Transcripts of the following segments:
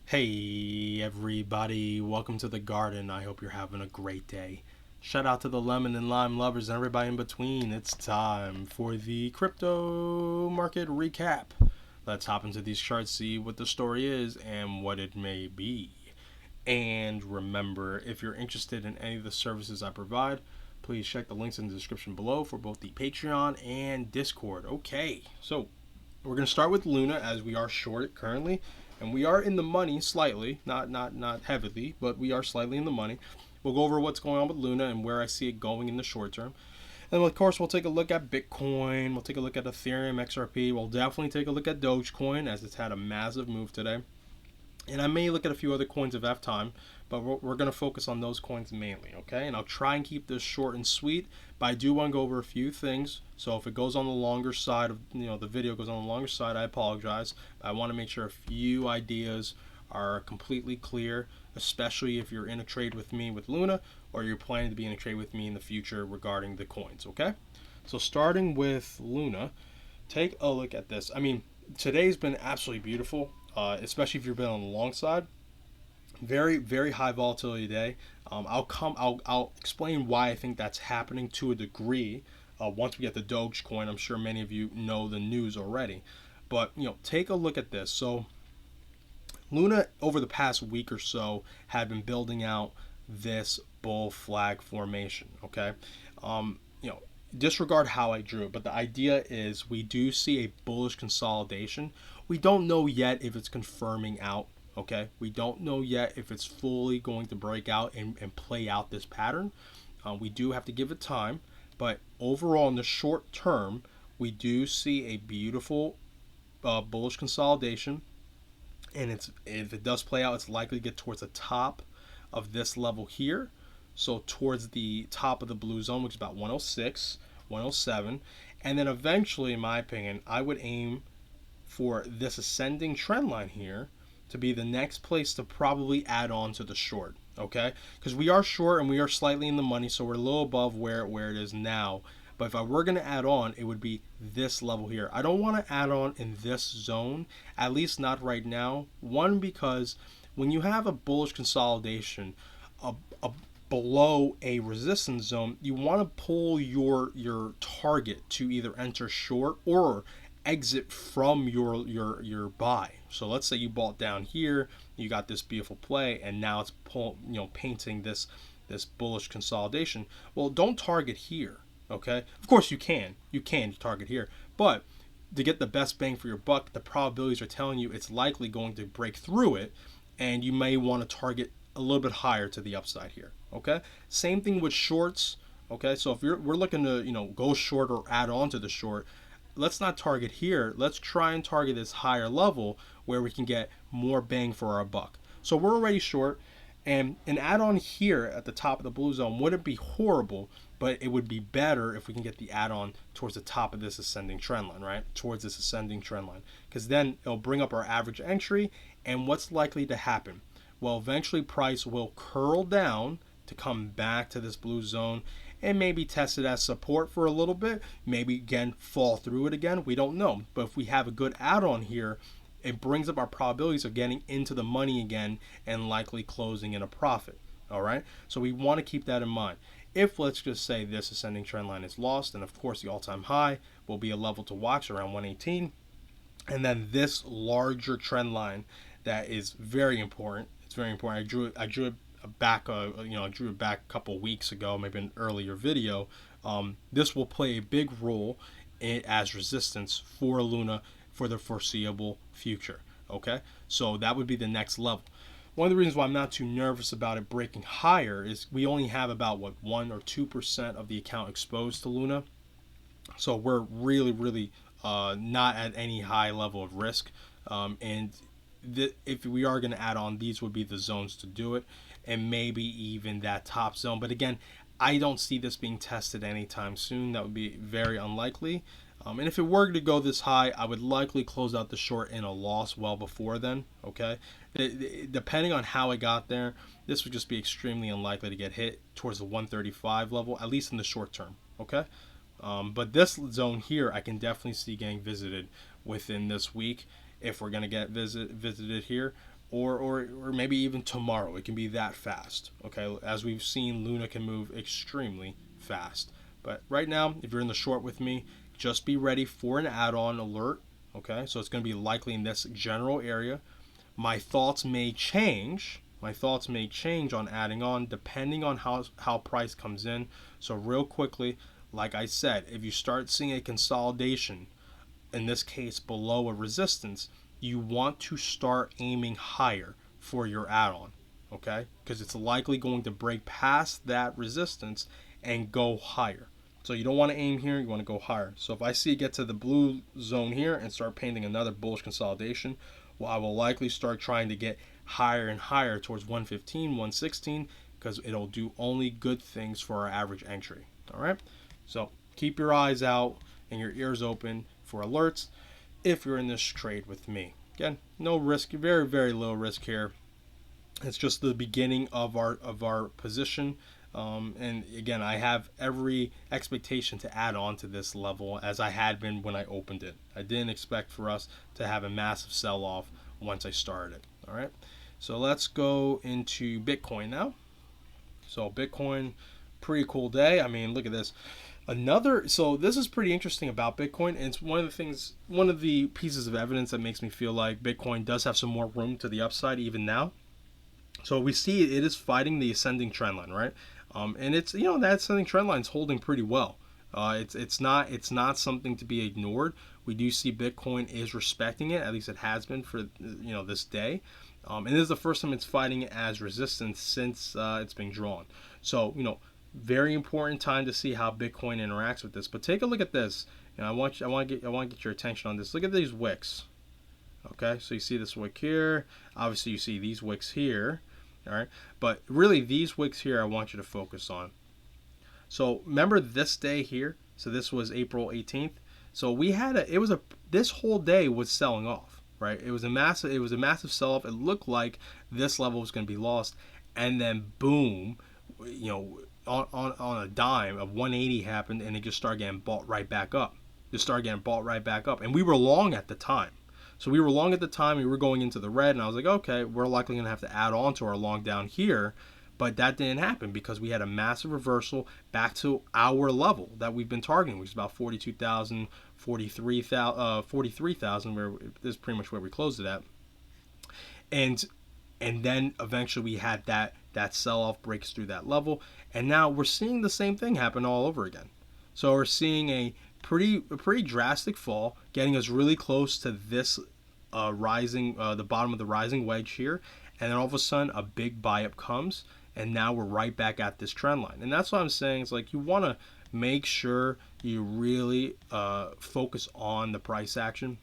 Hey everybody, welcome to the garden. I hope you're having a great day. Shout out to the lemon and lime lovers and everybody in between. It's time for the crypto market recap. Let's hop into these charts, see what the story is and what it may be. And remember, if you're interested in any of the services I provide, please check the links in the description below for both the Patreon and Discord. Okay, so we're going to start with Luna as we are short currently, and we are in the money slightly, not heavily, but we are slightly in the money. We'll go over what's going on with Luna and where I see it going in the short term. And of course, we'll take a look at Bitcoin, we'll take a look at Ethereum, XRP, we'll definitely take a look at Dogecoin as it's had a massive move today. And I may look at a few other coins if I have time, but we're going to focus on those coins mainly, okay? And I'll try and keep this short and sweet, but I do want to go over a few things. So if it goes on the longer side of, the video goes on the longer side, I apologize. I want to make sure a few ideas are completely clear, especially if you're in a trade with me with Luna or you're planning to be in a trade with me in the future regarding the coins, okay? So starting with Luna, take a look at this. I mean, today's been absolutely beautiful, especially if you've been on the long side. Very, very high volatility day. I'll explain why I think that's happening to a degree once we get the Doge coin. I'm sure many of you know the news already, but take a look at this. So Luna over the past week or so had been building out this bull flag formation. Okay, um, you know disregard how I drew it, but the idea is we do see a bullish consolidation. We don't know yet if it's confirming out. Okay, we don't know yet if it's fully going to break out and play out this pattern. We do have to give it time, but overall in the short term, we do see a beautiful bullish consolidation, and if it does play out, it's likely to get towards the top of this level here. So towards the top of the blue zone, which is about 106, 107, and then eventually, in my opinion, I would aim for this ascending trend line here to be the next place to probably add on to the short, okay? Because we are short and we are slightly in the money, so we're a little above where it is now. But if I were going to add on, it would be this level here. I don't want to add on in this zone, at least not right now. One, because when you have a bullish consolidation a below a resistance zone, you want to pull your target to either enter short or exit from your buy. So let's say you bought down here, you got this beautiful play, and now it's painting this bullish consolidation. Well, don't target here. Okay, of course you can target here, but to get the best bang for your buck, the probabilities are telling you it's likely going to break through it, and you may want to target a little bit higher to the upside here. Okay, same thing with shorts. Okay, so if we're looking to go short or add on to the short, let's not target here. Let's try and target this higher level where we can get more bang for our buck. So we're already short, and an add-on here at the top of the blue zone wouldn't be horrible, but it would be better if we can get the add-on towards the top of this ascending trend line, right? Towards this ascending trend line, because then it'll bring up our average entry. And what's likely to happen? Well, eventually price will curl down to come back to this blue zone and maybe test it as support for a little bit, maybe again fall through it again. We don't know. But if we have a good add-on here, it brings up our probabilities of getting into the money again and likely closing in a profit. All right, so we want to keep that in mind. If, let's just say, this ascending trend line is lost, and of course the all-time high will be a level to watch around 118, and then this larger trend line that is very important. It's very important. I drew it back. I drew it back a couple weeks ago, maybe an earlier video. This will play a big role as resistance for Luna for the foreseeable future. Okay, so that would be the next level. One of the reasons why I'm not too nervous about it breaking higher is we only have about 1 or 2% of the account exposed to Luna, so we're really not at any high level of risk. And if we are going to add on, these would be the zones to do it, and maybe even that top zone. But again, I don't see this being tested anytime soon. That would be very unlikely. And if it were to go this high, I would likely close out the short in a loss well before then. Okay, depending on how it got there, this would just be extremely unlikely to get hit towards the 135 level, at least in the short term. Okay, but this zone here, I can definitely see getting visited within this week if we're going to get visited here. or maybe even tomorrow. It can be that fast. Okay, as we've seen, Luna can move extremely fast. But right now, if you're in the short with me, just be ready for an add-on alert. Okay, so it's going to be likely in this general area. My thoughts may change. My thoughts may change on adding on depending on how price comes in. So real quickly, like I said, if you start seeing a consolidation, in this case below a resistance, you want to start aiming higher for your add-on, okay? Because it's likely going to break past that resistance and go higher. So you don't want to aim here, you want to go higher. So if I see it get to the blue zone here and start painting another bullish consolidation, well, I will likely start trying to get higher and higher towards 115, 116, because it'll do only good things for our average entry. All right, so keep your eyes out and your ears open for alerts if you're in this trade with me. Again, no risk, very, very low risk here. It's just the beginning of our position. And again, I have every expectation to add on to this level as I had been when I opened it. I didn't expect for us to have a massive sell-off once I started it. All right, so let's go into Bitcoin now. So Bitcoin, pretty cool day. I mean, look at this. So this is pretty interesting about Bitcoin, and it's one of the pieces of evidence that makes me feel like Bitcoin does have some more room to the upside even now. So we see it is fighting the ascending trend line, right? And it's, that ascending trend line is holding pretty well. It's not something to be ignored. We do see Bitcoin is respecting it, at least it has been for this day. And this is the first time it's fighting it as resistance since it's been drawn. So very important time to see how Bitcoin interacts with this. But take a look at this. I want to get your attention on this. Look at these wicks. Okay, so you see this wick here. Obviously, you see these wicks here. All right, but really these wicks here I want you to focus on. So remember this day here. So this was April 18th. So we had this whole day was selling off, right? It was a massive sell-off. It looked like this level was going to be lost, and then boom, on a dime of 180 happened, and it just started getting bought right back up. And we were long at the time. So we were long at the time. We were going into the red, and I was like, okay, we're likely going to have to add on to our long down here. But that didn't happen because we had a massive reversal back to our level that we've been targeting, which is about 42,000, 43,000, where this is pretty much where we closed it at. And then eventually we had that sell-off breaks through that level, and now we're seeing the same thing happen all over again. So we're seeing a pretty drastic fall, getting us really close to this the bottom of the rising wedge here, and then all of a sudden a big buy up comes, and now we're right back at this trend line. And that's what I'm saying. It's like you want to make sure you really focus on the price action.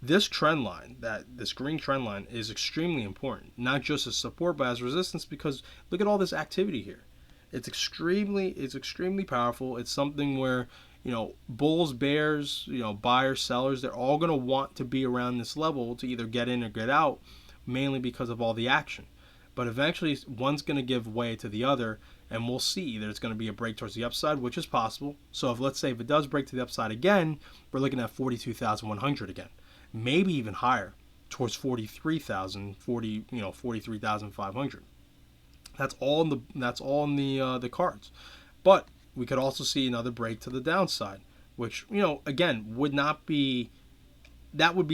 This trend line, this green trend line, is extremely important, not just as support but as resistance, because look at all this activity here. It's extremely powerful. It's something where bulls, bears, buyers, sellers, they're all going to want to be around this level to either get in or get out, mainly because of all the action. But eventually one's going to give way to the other, and we'll see either it's going to be a break towards the upside, which is possible. So let's say if it does break to the upside again, we're looking at 42,100 again, maybe even higher towards 43,000, 43,500. That's all in the cards. But we could also see another break to the downside, which again would be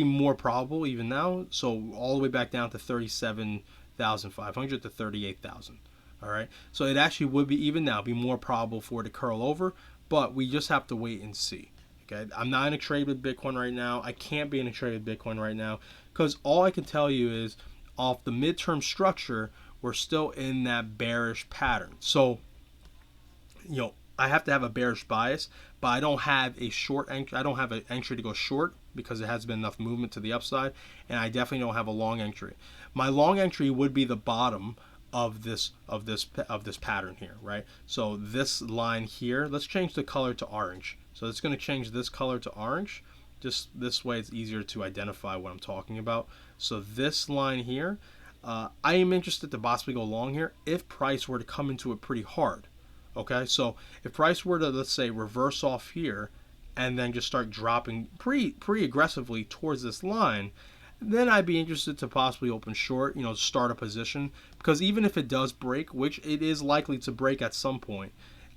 more probable even now. So all the way back down to 37,500 to 38,000. All right. So it actually would be even now be more probable for it to curl over, but we just have to wait and see. Okay. I'm not in a trade with Bitcoin right now. I can't be in a trade with Bitcoin right now because all I can tell you is off the midterm structure, we're still in that bearish pattern. So, I have to have a bearish bias, but I don't have a short entry. I don't have an entry to go short because it has been enough movement to the upside, and I definitely don't have a long entry. My long entry would be the bottom of this pattern here, right? So this line here, let's change the color to orange. So it's going to change this color to orange. Just this way it's easier to identify what I'm talking about. So this line here, I am interested to possibly go long here if price were to come into it pretty hard. Okay, so if price were to, let's say, reverse off here and then just start dropping pretty aggressively towards this line, then I'd be interested to possibly open short, start a position, because even if it does break, which it is likely to break at some point,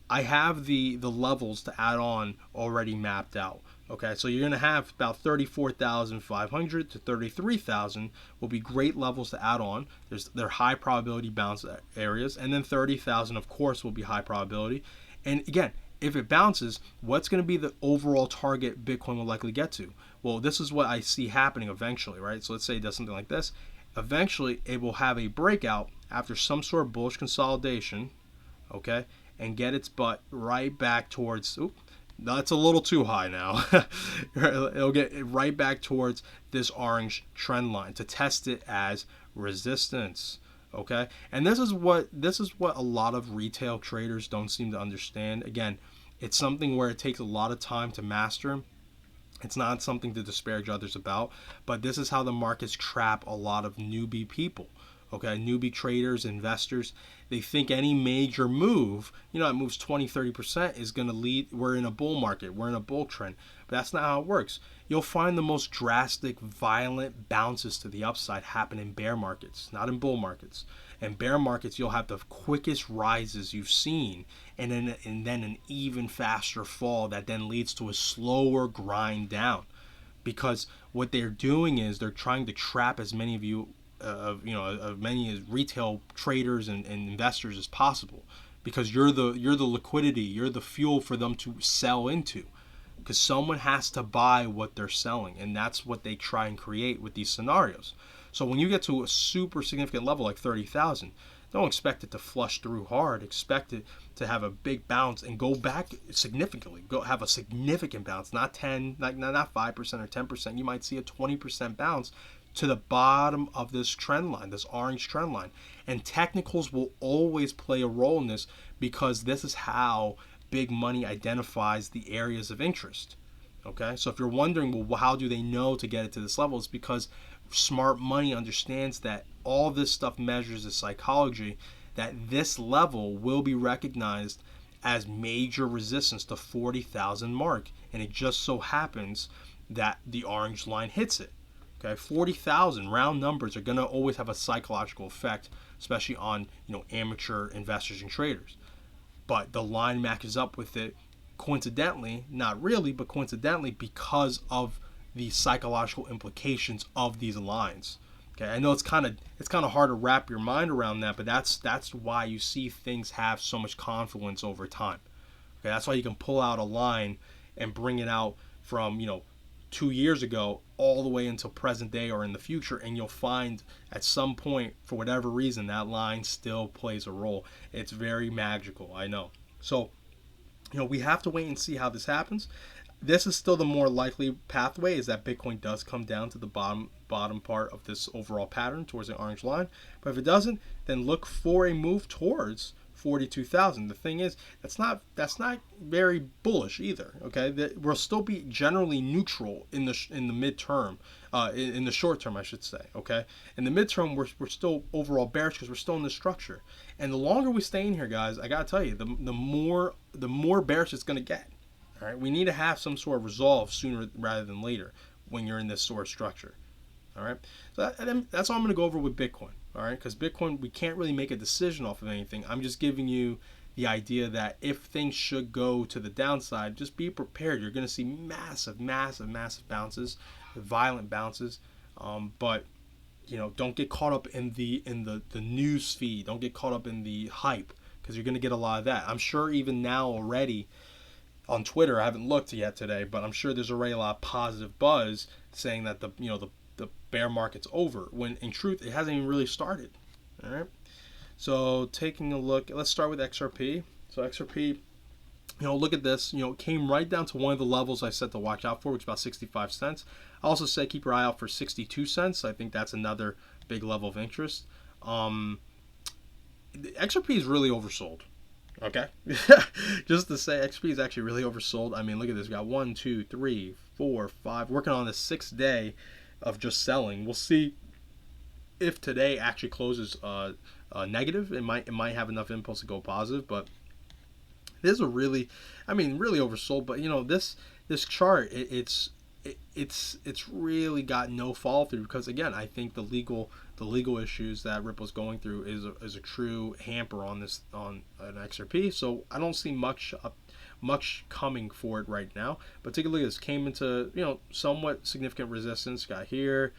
I have the levels to add on already mapped out. Okay, so you're going to have about 34,500 to 33,000 will be great levels to add on. They're high probability bounce areas, and then 30,000 of course will be high probability. And again, if it bounces, what's going to be the overall target Bitcoin will likely get to? Well, this is what I see happening eventually, right? So let's say it does something like this. Eventually, it will have a breakout after some sort of bullish consolidation, okay, and get its butt right back towards, that's a little too high now. It'll get right back towards this orange trend line to test it as resistance. Okay, and this is what a lot of retail traders don't seem to understand. Again, it's something where it takes a lot of time to master. It's not something to disparage others about, but this is how the markets trap a lot of newbie people. Okay, newbie traders, investors, they think any major move, it moves 20-30% is going to lead, we're in a bull market, we're in a bull trend. But that's not how it works. You'll find the most drastic, violent bounces to the upside happen in bear markets, not in bull markets. In bear markets, you'll have the quickest rises you've seen, and then an even faster fall that then leads to a slower grind down. Because what they're doing is they're trying to trap as many of you of many retail traders and investors as possible, because you're the liquidity, you're the fuel for them to sell into, because someone has to buy what they're selling, and that's what they try and create with these scenarios. So when you get to a super significant level like 30,000, don't expect it to flush through hard. Expect it to have a big bounce and go back significantly. Go have a significant bounce, not 10, not 5% or 10%. You might see a 20% bounce to the bottom of this trend line, this orange trend line. And technicals will always play a role in this, because this is how big money identifies the areas of interest. Okay, so if you're wondering, well, how do they know to get it to this level? It's because smart money understands that all this stuff measures the psychology, that this level will be recognized as major resistance, to 40,000 mark, and it just so happens that the orange line hits it. Okay, 40,000 round numbers are going to always have a psychological effect, especially on amateur investors and traders. But the line matches up with it coincidentally, not really, but coincidentally, because of the psychological implications of these lines. Okay, I know it's kind of hard to wrap your mind around that, but that's why you see things have so much confluence over time. Okay, that's why you can pull out a line and bring it out from 2 years ago all the way until present day or in the future, and you'll find at some point, for whatever reason, that line still plays a role. It's very magical, I know. So we have to wait and see how this happens. This is still the more likely pathway, is that Bitcoin does come down to the bottom part of this overall pattern towards the orange line. But if it doesn't, then look for a move towards 42,000. The thing is, that's not very bullish either. Okay, we'll still be generally neutral in the midterm, in the short term, I should say. Okay, in the midterm, we're still overall bearish because we're still in the structure. And the longer we stay in here, guys, I gotta tell you, the more bearish it's gonna get. All right, we need to have some sort of resolve sooner rather than later when you're in this sort of structure. All right, so that's all I'm going to go over with Bitcoin. All right, because Bitcoin, we can't really make a decision off of anything. I'm just giving you the idea that if things should go to the downside, just be prepared. You're going to see massive bounces, violent bounces. But don't get caught up in the news feed. Don't get caught up in the hype, because you're going to get a lot of that. I'm sure even now already on Twitter, I haven't looked yet today, but I'm sure there's already a lot of positive buzz saying that the bear market's over, when in truth it hasn't even really started. All right, so taking a look, let's start with XRP. So XRP, look at this. It came right down to one of the levels I said to watch out for, which is about 65 cents. I also said keep your eye out for 62 cents. I think that's another big level of interest. XRP is really oversold. Okay, just to say, XP is actually really oversold. I mean, look at this. We got 1, 2, 3, 4, 5. Working on the 6th day of just selling. We'll see if today actually closes negative. It might have enough impulse to go positive, but this is really oversold. But this chart, it's it's really got no follow through, because again, I think the legal issues that Ripple's going through is a true hamper on an XRP. So I don't see much coming for it right now. But take a look at this. Came into, somewhat significant resistance. Got here,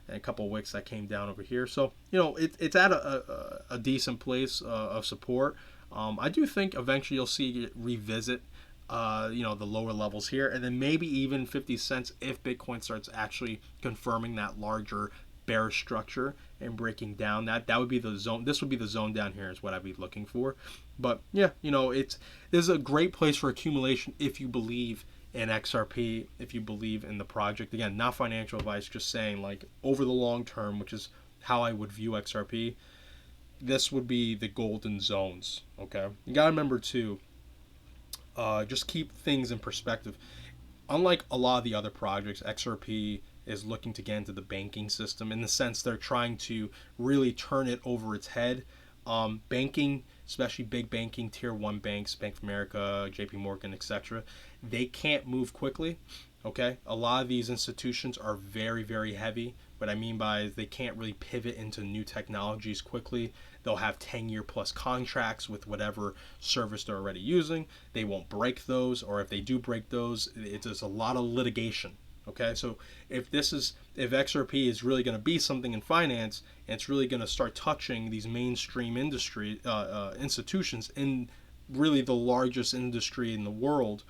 and a couple of wicks that came down over here. So it's at a decent place of support. I do think eventually you'll see it revisit the lower levels here, and then maybe even 50 cents if Bitcoin starts actually confirming that larger bearish structure and breaking down. That would be the zone. This would be the zone down here is what I'd be looking for. But yeah, this is a great place for accumulation if you believe in XRP, if you believe in the project. Again, not financial advice, just saying, like, over the long term, which is how I would view XRP, this would be the golden zones. Okay, you gotta remember too, just keep things in perspective. Unlike a lot of the other projects, XRP is looking to get into the banking system, in the sense they're trying to really turn it over its head. Banking, especially big banking, tier 1 banks, Bank of America, JP Morgan, etc., they can't move quickly. Okay, a lot of these institutions are very, very heavy. What I mean by is they can't really pivot into new technologies quickly. They'll have 10-year plus contracts with whatever service they're already using. They won't break those, or if they do break those, it's a lot of litigation. Okay, so if XRP is really going to be something in finance, and it's really going to start touching these mainstream industry institutions in really the largest industry in the world,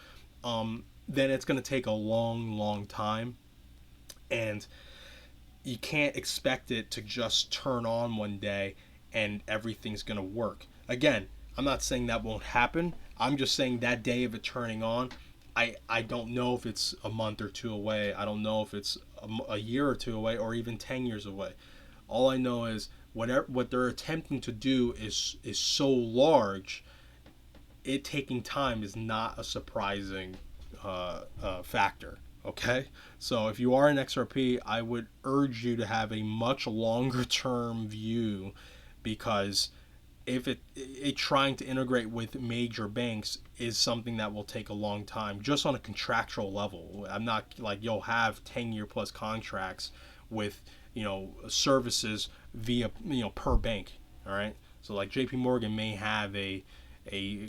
then it's going to take a long, long time, and you can't expect it to just turn on one day and everything's going to work. Again, I'm not saying that won't happen. I'm just saying that day of it turning on, I don't know if it's a month or two away. I don't know if it's a year or two away, or even 10 years away. All I know is what they're attempting to do is so large, it taking time is not a surprising factor. Okay, so if you are in XRP, I would urge you to have a much longer term view, because if it trying to integrate with major banks is something that will take a long time, just on a contractual level. I'm not like you'll have 10-year plus contracts with services via per bank. All right, so like JP Morgan may have a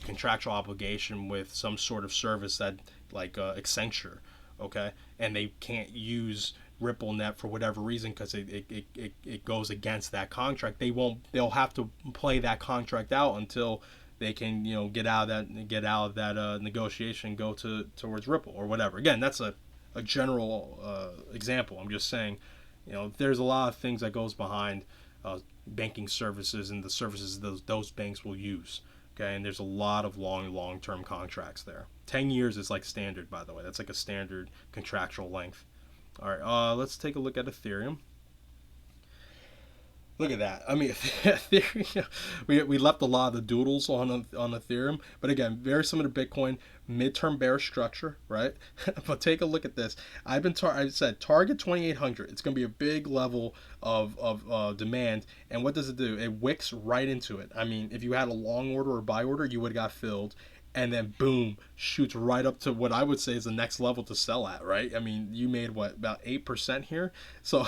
contractual obligation with some sort of service that, like Accenture, okay, and they can't use RippleNet for whatever reason because it goes against that contract. They'll have to play that contract out until they can get out of that negotiation and go towards Ripple or whatever. Again, that's a general example. I'm just saying, there's a lot of things that goes behind banking services and the services those banks will use. Okay, and there's a lot of long-term contracts there. 10 years is like standard, by the way. That's like a standard contractual length. All right, let's take a look at Ethereum. Look at that. I mean, Ethereum, we left a lot of the doodles on Ethereum, but again, very similar to Bitcoin, midterm bearish structure, right? But take a look at this. I said target 2,800. It's going to be a big level of demand, and what does it do? It wicks right into it. I mean, if you had a long order or buy order, you would have got filled, and then boom, shoots right up to what I would say is the next level to sell at, right? I mean, you made about 8% here. So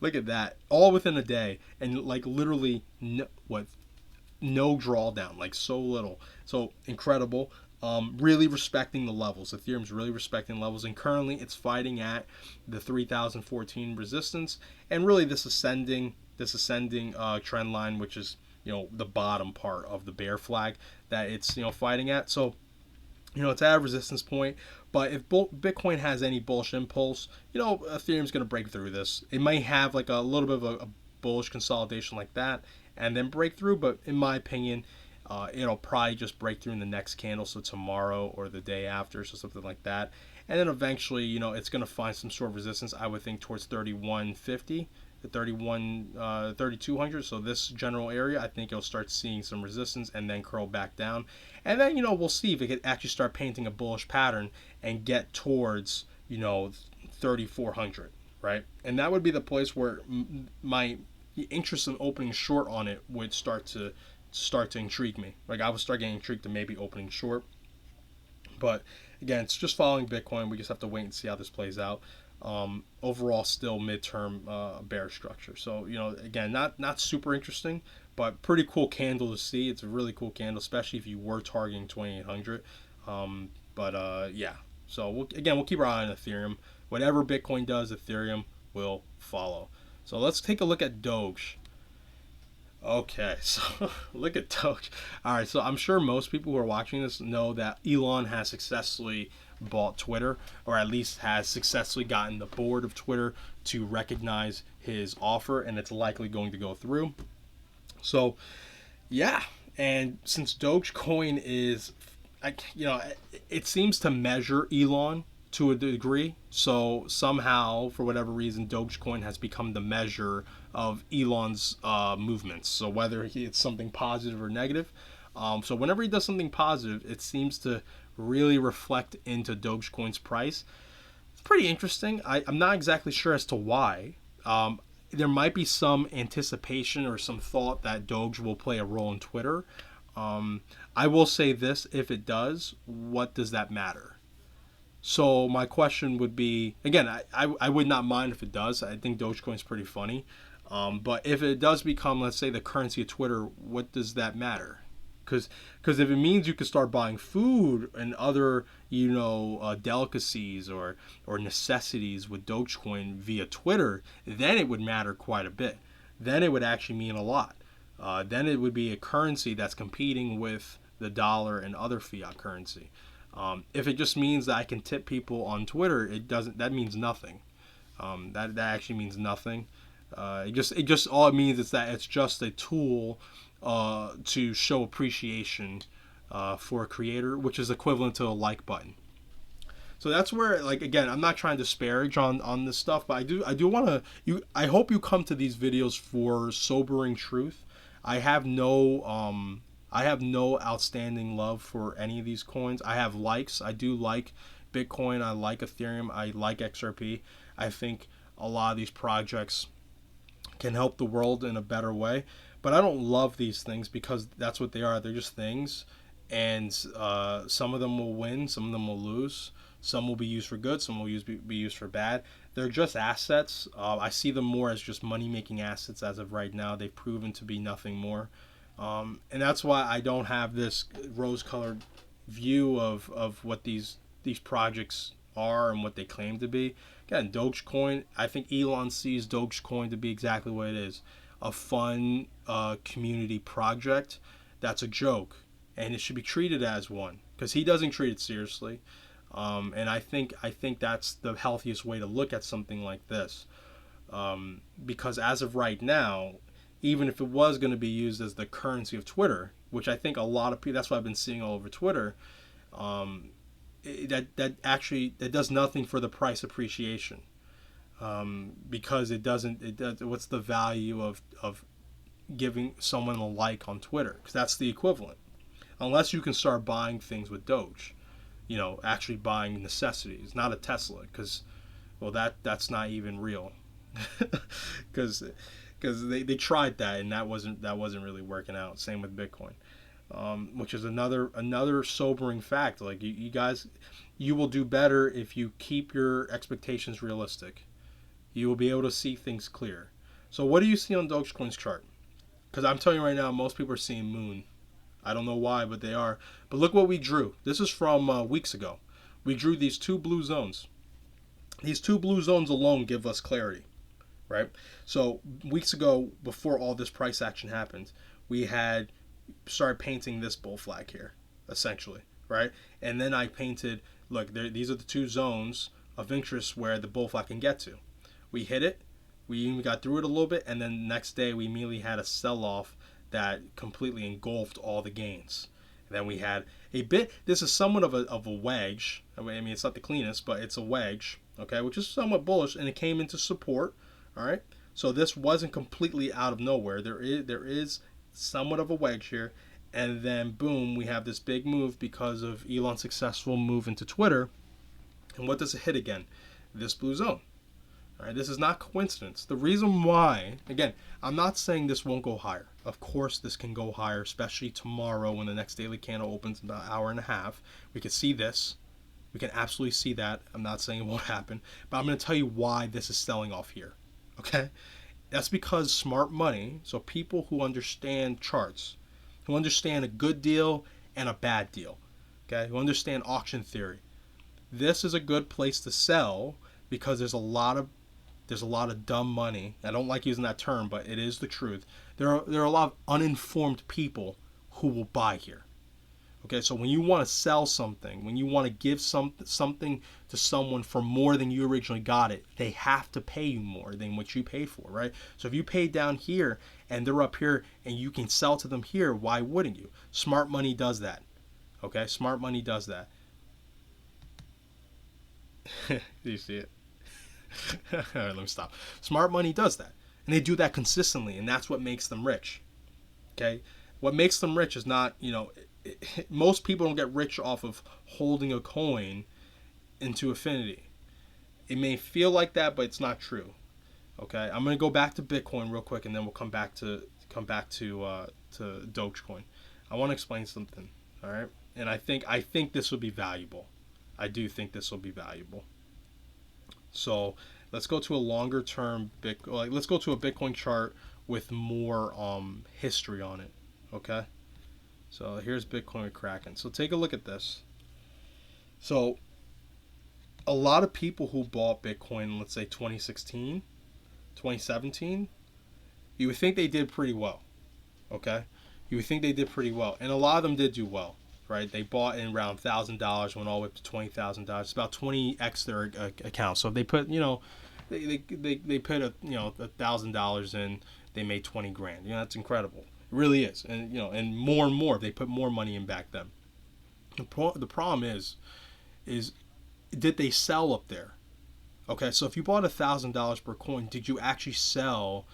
look at that, all within a day, and like literally no drawdown, like so little. So incredible. Really respecting the levels. Ethereum's really respecting levels, and currently it's fighting at the 3014 resistance, and really this ascending trend line, which is the bottom part of the bear flag that it's fighting at. So it's at a resistance point, but if Bitcoin has any bullish impulse, Ethereum's going to break through this. It may have like a little bit of a bullish consolidation like that and then break through, but in my opinion, it'll probably just break through in the next candle, so tomorrow or the day after, so something like that. And then eventually, it's going to find some sort of resistance, I would think, towards 3150 to 3200. So this general area, I think you'll start seeing some resistance and then curl back down. And then, we'll see if it could actually start painting a bullish pattern and get towards, 3400, right? And that would be the place where my interest in opening short on it would start to intrigue me. Like I would start getting intrigued to maybe opening short. But again, it's just following Bitcoin. We just have to wait and see how this plays out. Overall, still midterm bear structure. So, you know, again, not super interesting, but pretty cool candle to see. It's a really cool candle, especially if you were targeting 2,800. Yeah. So we'll keep our eye on Ethereum. Whatever Bitcoin does, Ethereum will follow. So let's take a look at Doge. Okay, so look at Doge. All right, so I'm sure most people who are watching this know that Elon has successfully bought Twitter, or at least has successfully gotten the board of Twitter to recognize his offer, and it's likely going to go through. So, yeah, and since Dogecoin is, it seems to measure Elon to a degree. So somehow, for whatever reason, Dogecoin has become the measure of Elon's movements. So whether it's something positive or negative. So whenever he does something positive, it seems to really reflect into Dogecoin's price. It's pretty interesting. I'm not exactly sure as to why. There might be some anticipation or some thought that Doge will play a role in Twitter. I will say this, if it does, what does that matter? So my question would be, again, I would not mind if it does. I think Dogecoin is pretty funny. But if it does become, let's say, the currency of Twitter, what does that matter? Because if it means you can start buying food and other, delicacies or necessities with Dogecoin via Twitter, then it would matter quite a bit. Then it would actually mean a lot. Then it would be a currency that's competing with the dollar and other fiat currency. If it just means that I can tip people on Twitter, it doesn't. That means nothing. That actually means nothing. It just all it means is that it's just a tool to show appreciation for a creator, which is equivalent to a like button. So that's where, like, again, I'm not trying to disparage on this stuff, but I do want to. I hope you come to these videos for sobering truth. I have no outstanding love for any of these coins. I have likes. I do like Bitcoin. I like Ethereum. I like XRP. I think a lot of these projects can help the world in a better way. But I don't love these things because that's what they are. They're just things. And some of them will win. Some of them will lose. Some will be used for good. Some will be used for bad. They're just assets. I see them more as just money-making assets as of right now. They've proven to be nothing more. And that's why I don't have this rose-colored view of what these projects are and what they claim to be. Again, Dogecoin, I think Elon sees Dogecoin to be exactly what it is. A fun community project that's a joke. And it should be treated as one. Because he doesn't treat it seriously. And I think that's the healthiest way to look at something like this. Because as of right now, even if it was going to be used as the currency of Twitter, which I think a lot of people, that's what I've been seeing all over Twitter, that does nothing for the price appreciation, because it does. What's the value of giving someone a like on Twitter? Because that's the equivalent, unless you can start buying things with Doge, actually buying necessities, not a Tesla, because that's not even real, because they tried that and that wasn't really working out. Same with Bitcoin, which is another sobering fact. Like you guys, you will do better if you keep your expectations realistic. You will be able to see things clear. So what do you see on Dogecoin's chart? Because I'm telling you right now, most people are seeing moon. I don't know why, but they are. But look what we drew. This is from weeks ago. We drew these two blue zones. These two blue zones alone give us clarity. Right? So weeks ago, before all this price action happened, we had started painting this bull flag here, essentially, right? And then I painted, look, these are the two zones of interest where the bull flag can get to. We hit it, we even got through it a little bit, and then the next day we immediately had a sell-off that completely engulfed all the gains. And then we had a bit, this is somewhat of a wedge. I mean, it's not the cleanest, but it's a wedge, okay, which is somewhat bullish, and it came into support. All right, so this wasn't completely out of nowhere. There is somewhat of a wedge here, and then boom, we have this big move because of Elon's successful move into Twitter. And what does it hit again? This blue zone. All right, this is not coincidence. The reason why, again, I'm not saying this won't go higher. Of course, this can go higher, especially tomorrow when the next daily candle opens in about an hour and a half. We could see this. We can absolutely see that. I'm not saying it won't happen, but I'm going to tell you why this is selling off here. Okay? That's because smart money, so people who understand charts, who understand a good deal and a bad deal, okay, who understand auction theory, this is a good place to sell because there's a lot of dumb money. I don't like using that term, but it is the truth. There are a lot of uninformed people who will buy here. Okay, so when you want to sell something, when you want to give something to someone for more than you originally got it, they have to pay you more than what you paid for, right? So if you pay down here and they're up here and you can sell to them here, why wouldn't you? Smart money does that. Okay, smart money does that. Do you see it? All right, let me stop. Smart money does that. And they do that consistently, and that's what makes them rich. Okay? What makes them rich is not, most people don't get rich off of holding a coin into infinity. It may feel like that, but it's not true. Okay? I'm going to go back to Bitcoin real quick, and then we'll come back to Dogecoin. I want to explain something, all right? And I think this will be valuable. I do think this will be valuable. So let's go to a longer term let's go to a Bitcoin chart with more history on it. Okay, so here's Bitcoin with Kraken. So take a look at this. So a lot of people who bought Bitcoin, let's say 2016, 2017, you would think they did pretty well. Okay, you would think they did pretty well, and a lot of them did do well. Right, they bought in around $1,000, went all the way up to $20,000. It's about 20x their account. So if they put, they put $1,000 in, they made 20 grand. That's incredible. It really is, and and more. They put more money in back then. The problem is did they sell up there? Okay, so if you bought $1,000 per coin, did you actually sell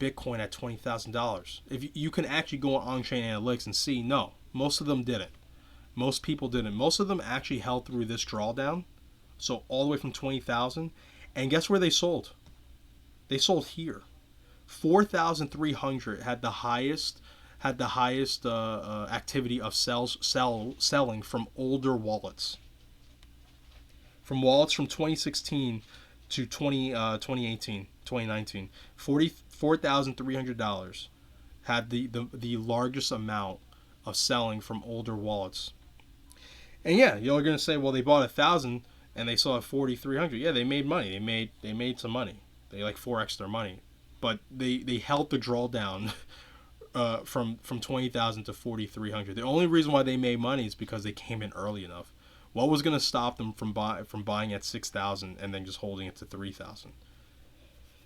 Bitcoin at $20,000? If you can actually go on on-chain analytics and see, no, most of them didn't. Most people didn't. Most of them actually held through this drawdown, so all the way from 20,000. And guess where they sold? They sold here. 4,300 had the highest activity of selling from older wallets. From wallets from 2016 to 2018, 2019, $4,300 had the largest amount of selling from older wallets. And yeah, you're going to say, well, they bought 1,000 and they sold at 4,300. Yeah, they made money. They made some money. They 4x their money, but they held the drawdown from 20,000 to 4,300. The only reason why they made money is because they came in early enough. What was going to stop them from buying at 6,000 and then just holding it to 3,000?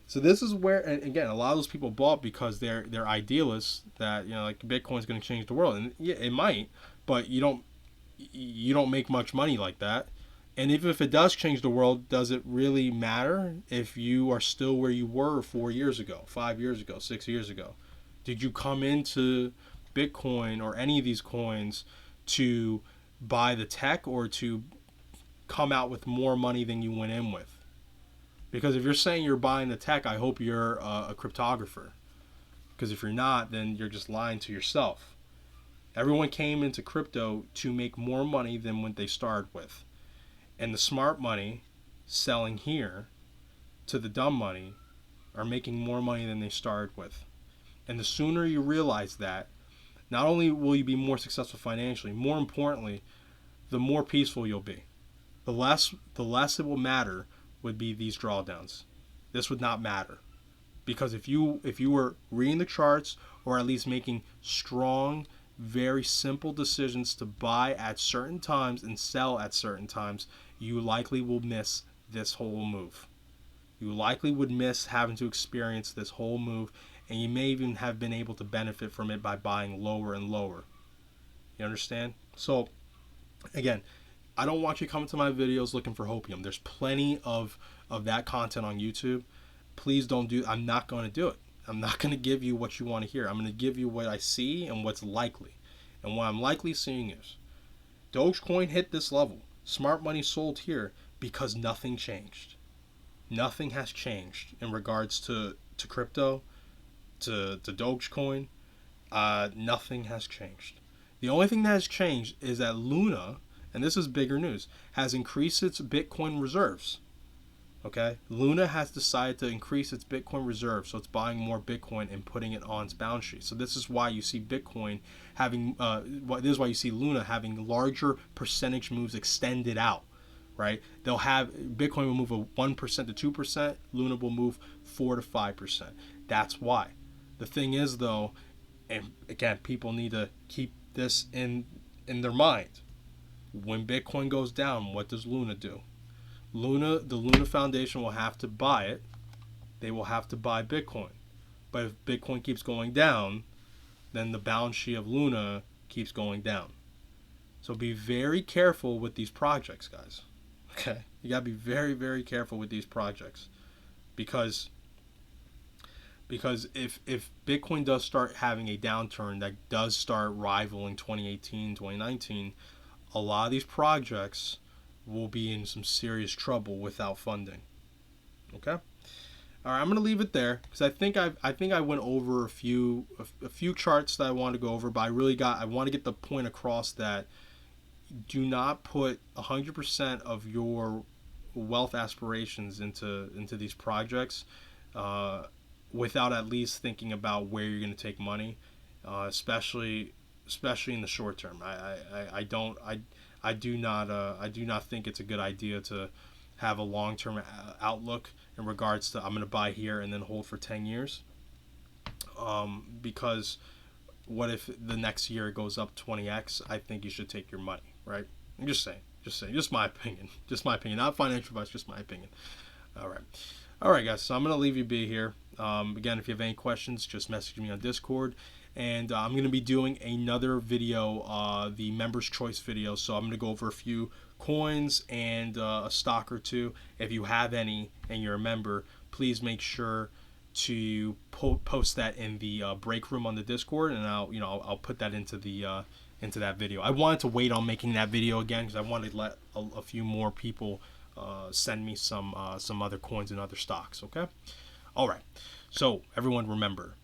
So this is where, and again, a lot of those people bought because they're idealists that Bitcoin's going to change the world, and yeah, it might, but you don't make much money like that. And even if it does change the world, does it really matter if you are still where you were 4 years ago, 5 years ago, 6 years ago? Did you come into Bitcoin or any of these coins to buy the tech or to come out with more money than you went in with? Because if you're saying you're buying the tech, I hope you're a cryptographer. Because if you're not, then you're just lying to yourself. Everyone came into crypto to make more money than what they started with. And the smart money selling here to the dumb money are making more money than they started with. And the sooner you realize that, not only will you be more successful financially, more importantly, the more peaceful you'll be. The less it will matter would be these drawdowns. This would not matter. Because if you were reading the charts or at least making strong, very simple decisions to buy at certain times and sell at certain times, you likely will miss this whole move. You likely would miss having to experience this whole move, and you may even have been able to benefit from it by buying lower and lower. You understand? So, again, I don't want you coming to my videos looking for hopium. There's plenty of that content on YouTube. Please don't I'm not going to do it. I'm not going to give you what you want to hear. I'm going to give you what I see and what's likely. And what I'm likely seeing is Dogecoin hit this level. Smart money sold here because nothing changed. Nothing has changed in regards to crypto, to Dogecoin. Nothing has changed. The only thing that has changed is that Luna and this is bigger news, has increased its Bitcoin reserves. Okay, Luna has decided to increase its Bitcoin reserve, so it's buying more Bitcoin and putting it on its balance sheet. So this is why you see Bitcoin having, this is why you see Luna having larger percentage moves extended out, right? They'll have, Bitcoin will move a 1% to 2%, Luna will move 4 to 5%. That's why. The thing is though, and again, people need to keep this in their mind. When Bitcoin goes down, what does Luna do? The Luna Foundation will have to buy it. They will have to buy Bitcoin. But if Bitcoin keeps going down, then the balance sheet of Luna keeps going down. So be very careful with these projects, guys. Okay? You got to be very, very careful with these projects. Because if Bitcoin does start having a downturn that does start rivaling 2018, 2019, a lot of these projects will be in some serious trouble without funding. Okay? All right, I'm going to leave it there because I think I went over a few charts that I want to go over, but I want to get the point across that do not put 100% of your wealth aspirations into these projects without at least thinking about where you're going to take money, especially in the short term. I do not think it's a good idea to have a long-term outlook in regards to I'm going to buy here and then hold for 10 years. Because what if the next year it goes up 20x? I think you should take your money, right? I'm just saying, just my opinion, not financial advice, just my opinion. All right, guys. So I'm going to leave you be here. Again, if you have any questions, just message me on Discord. And I'm going to be doing another video, the members choice video. So I'm going to go over a few coins and a stock or two. If you have any and you're a member, please make sure to post that in the break room on the Discord, and I'll put that into that video. I wanted to wait on making that video again because I wanted to let a few more people send me some other coins and other stocks. Okay. All right. So everyone, remember,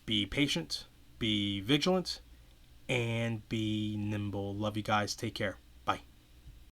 be patient, be vigilant, and be nimble. Love you guys. Take care.